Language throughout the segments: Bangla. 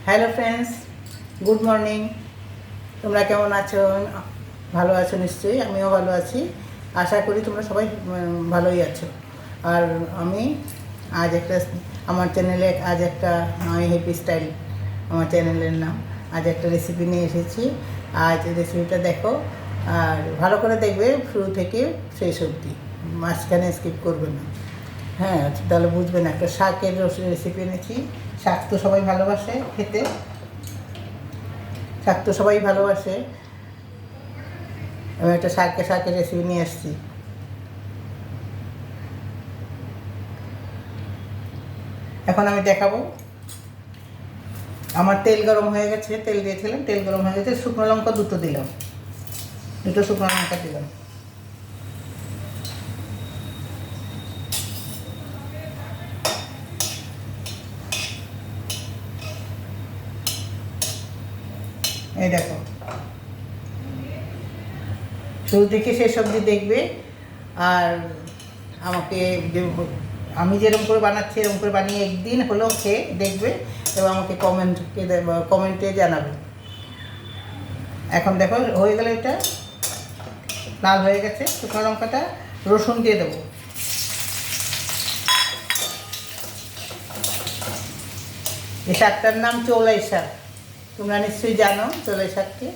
Hello friends, good morning. তোমরা কেমন আছো? ভালো আছো নিশ্চয়ই, আমিও ভালো আছি। আশা করি তোমরা সবাই ভালোই আছো। আর আমি আজ আমার চ্যানেলে একটা হ্যাপি স্টাইল আমার চ্যানেলের নাম। আজ একটা রেসিপি নিয়ে এসেছি। আজ রেসিপিটা দেখো আর ভালো করে দেখবে, শুরু থেকে শেষ অবধি, মাঝখানে স্কিপ করবে না। হ্যাঁ, তাহলে বুঝবেন। একটা শাকের রেসিপি এনেছি। শাক তো সবাই ভালোবাসে খেতে, শাক তো সবাই ভালোবাসে। আমি একটা শাকের রেসিপি নিয়ে এসেছি। এখন আমি দেখাবো। আমার তেল গরম হয়ে গেছে, তেল দিয়েছিলাম, তেল গরম হয়ে গেছে। শুকনো লঙ্কা দুটো শুকনো লঙ্কা দিলাম। এই দেখো, শুরু থেকে শেষ অবধি দেখবে। আর আমাকে আমি যেরকম করে বানাচ্ছি এরকম করে বানিয়ে একদিন হলেও খেয়ে দেখবে এবং আমাকে কমেন্টে জানাবে। এখন দেখো হয়ে গেলে, এটা লাল হয়ে গেছে শুকনো লঙ্কাটা। রসুন দিয়ে দেবো। এই শাকটার নাম চৌলাই শাক। তোমরা নিশ্চয়ই জানো চৌলাই শাককে,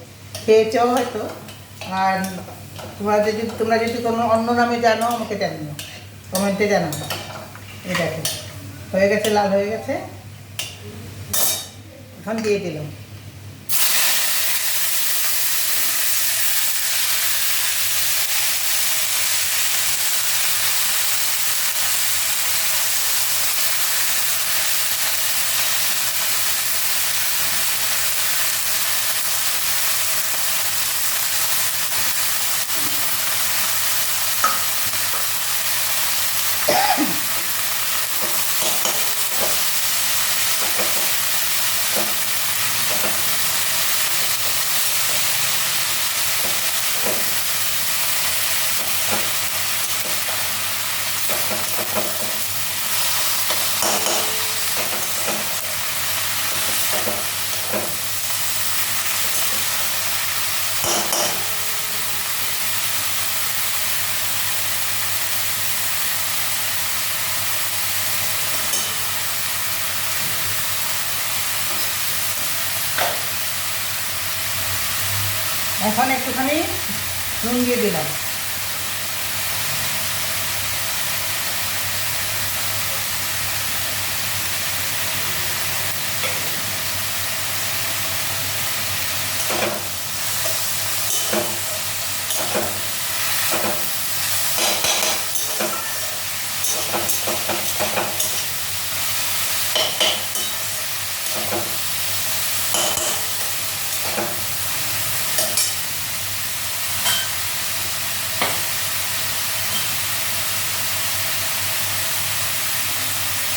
খেয়েছেও হয়তো। আর তোমরা যদি কোনো অন্য নামে জানো আমাকে জানিও, কমেন্টে জানাবো। এই দেখো হয়ে গেছে, লাল হয়ে গেছে। এখন দিয়ে দিলাম। এখন একটুখানি নুন দিয়ে দিলাম।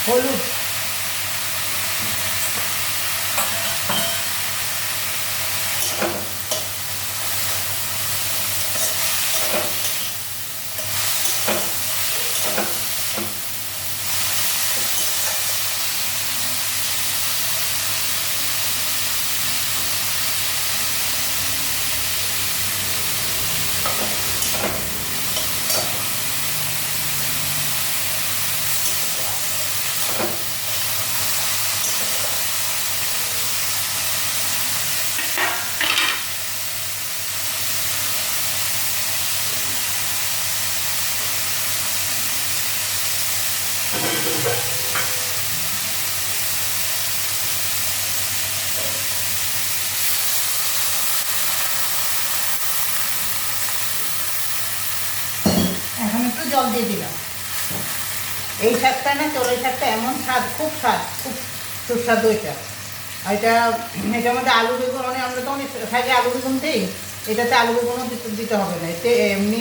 হলুদ, এখন একটু জল দিয়ে দিলাম। এই শাকটা না, চৌলাই শাকটা এমন স্বাদ, খুব সুস্বাদু এটা। আর এটার মধ্যে আলু বেগুন, আমরা তো অনেক শাকে আলু বেগুন দিই, এটাতে আলু বেগুনও দিতে হবে না, এতে এমনি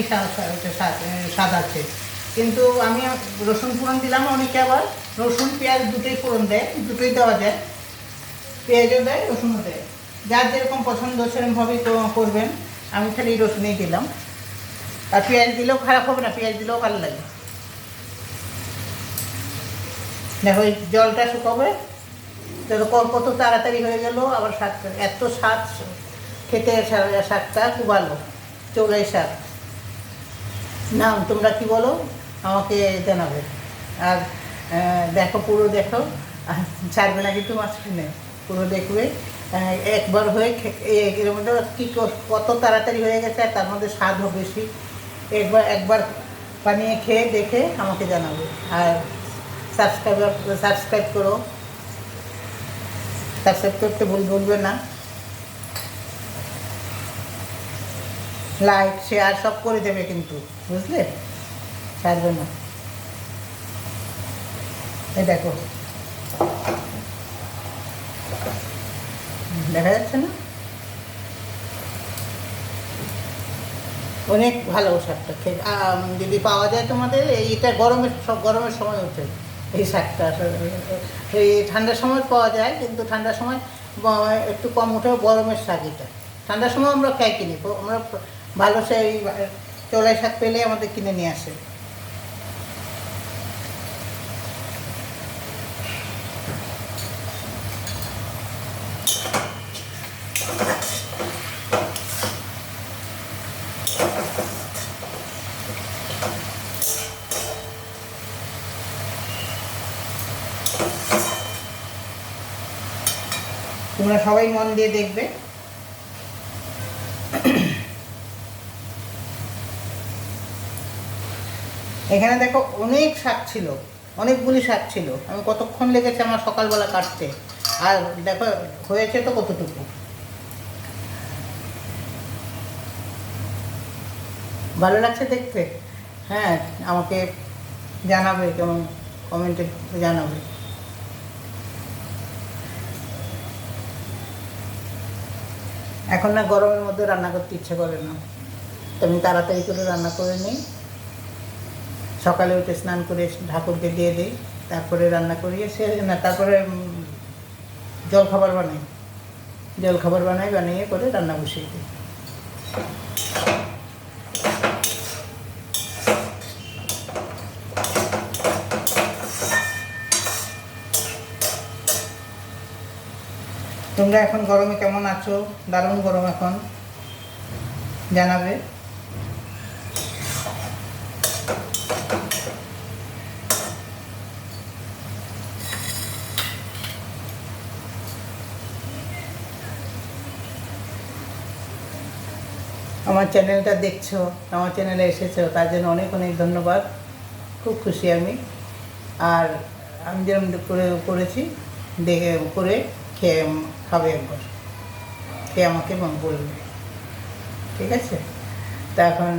স্বাদ আছে। কিন্তু আমি রসুন ফোড়ন দিলাম। অনেকে আবার রসুন পেঁয়াজ দুটোই ফোড়ন দেয়, দুটোই দেওয়া যায়, পেঁয়াজও দেয় রসুনও দেয়। যার যেরকম পছন্দ সেরকমভাবেই করবেন। আমি খালি রসুনই দিলাম। আর পেঁয়াজ দিলেও খারাপ হবে না, পেঁয়াজ দিলেও ভালো লাগে। দেখো এই জলটা শুকাবে, দেখো কত তাড়াতাড়ি হয়ে গেল, আবার শাকটা এত স্বাদ খেতে, শাকটা খুব ভালো, চৌলাই শাক। না তোমরা কি বলো আমাকে জানাবে। আর দেখো, পুরো দেখো, ছাড়বে না কিন্তু মাঝখানে, পুরো দেখবে। একবার হয়ে এর মধ্যে কী কত তাড়াতাড়ি হয়ে গেছে, আর তার মধ্যে স্বাদও বেশি। একবার বানিয়ে খেয়ে দেখে আমাকে জানাবে। আর সাবস্ক্রাইব করো, সাবস্ক্রাইব করতে ভুলবে না। লাইক শেয়ার সব করে দেবে কিন্তু, বুঝলে, ছাড়বে না। এই দেখো, দেখা যাচ্ছে না? অনেক ভালো শাকটা খেয়ে, যদি পাওয়া যায় তোমাদের। এইটা গরমের সময় ওঠে এই শাকটা। এই ঠান্ডার সময় পাওয়া যায়, কিন্তু ঠান্ডার সময় একটু কম ওঠে। গরমের শাক এটা, ঠান্ডার সময় আমরা কিনি। আমরা ভালো সেই চৌলাই শাক পেলে আমাদের কিনে নিয়ে আসে। তোমরা সবাই মন দিয়ে দেখবে। এখানে দেখো অনেক শাক ছিল, অনেকগুলি শাক ছিল। আমি কতক্ষণ লেগেছে আমার সকালবেলা কাটতে, আর দেখো হয়েছে তো কতটুকু। ভালো লাগছে দেখতে? হ্যাঁ, আমাকে জানাবে, কেমন কমেন্টে জানাবে। এখন না গরমের মধ্যে রান্না করতে ইচ্ছে করে না, তো আমি তাড়াতাড়ি করে রান্না করে নিই। সকালে উঠে স্নান করে ঠাকুরকে দিয়ে দিই, তারপরে রান্না করিয়ে তারপরে জলখাবার বানিয়ে করে রান্না বসিয়ে দিই। তোমরা এখন গরমে কেমন আছো? দারুণ গরম এখন, জানাবে। আমার চ্যানেলটা দেখছো, আমার চ্যানেলে এসেছো, তার জন্য অনেক অনেক ধন্যবাদ। খুব খুশি আমি। আর আমি যেরকম করেছি দেখে করে খেয়ে খাবে, একবার খেয়ে আমাকে বলবে, ঠিক আছে? তা এখন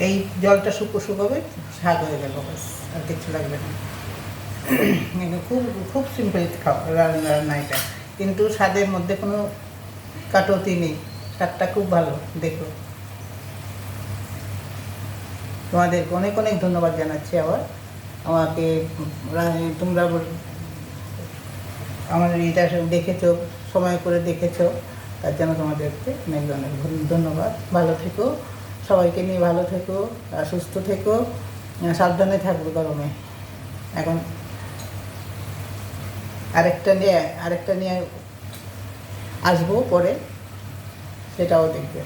এই জলটা শুকোবে, শাক হয়ে গেল, ব্যাস, আর কিছু লাগবে না। খুব খুব সিম্পল রান্না এটা, কিন্তু স্বাদের মধ্যে কোনো কাটতি নেই। স্বাদটা খুব ভালো। দেখো, তোমাদের অনেক অনেক ধন্যবাদ জানাচ্ছি আবার। আমাকে তোমরা আমার এটা দেখেছো, সময় করে দেখেছো, তার জন্য তোমাদেরকে অনেক অনেক ধন্যবাদ। ভালো থেকো, সবাইকে নিয়ে ভালো থেকো, সুস্থ থেকো, সাবধানে থাকবে গরমে। এখন আরেকটা নিয়ে আসবো পরে, সেটাও দেখবে।